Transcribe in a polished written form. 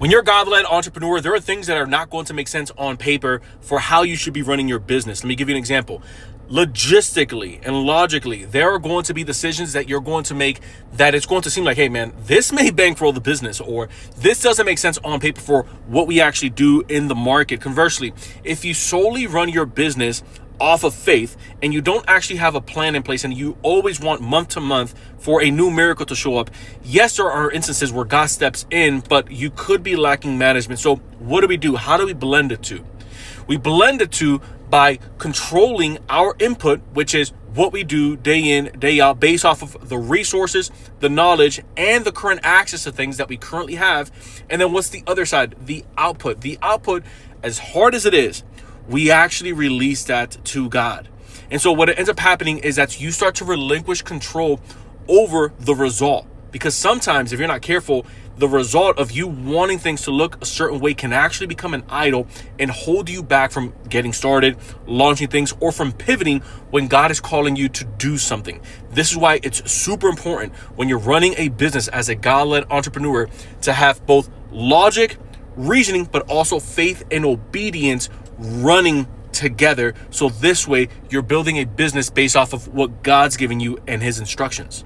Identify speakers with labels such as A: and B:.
A: When you're a God-led entrepreneur, there are things that are not going to make sense on paper for how you should be running your business. Let me give you an example. Logistically and logically, there are going to be decisions that you're going to make that it's going to seem like, hey man, this may bankroll the business, or this doesn't make sense on paper for what we actually do in the market. Conversely, if you solely run your business off of faith and you don't actually have a plan in place and you always want month to month for a new miracle to show up, yes, there are instances where God steps in, but you could be lacking management. So what do? How do we blend the two? We blend the two by controlling our input, which is what we do day in, day out, based off of the resources, the knowledge, and the current access to things that we currently have. And then what's the other side? The output. The output, as hard as it is, we actually release that to God. And so what ends up happening is that you start to relinquish control over the result. Because sometimes if you're not careful, the result of you wanting things to look a certain way can actually become an idol and hold you back from getting started, launching things, or from pivoting when God is calling you to do something. This is why it's super important when you're running a business as a God-led entrepreneur to have both logic, reasoning, but also faith and obedience running together. So this way you're building a business based off of what God's giving you and his instructions.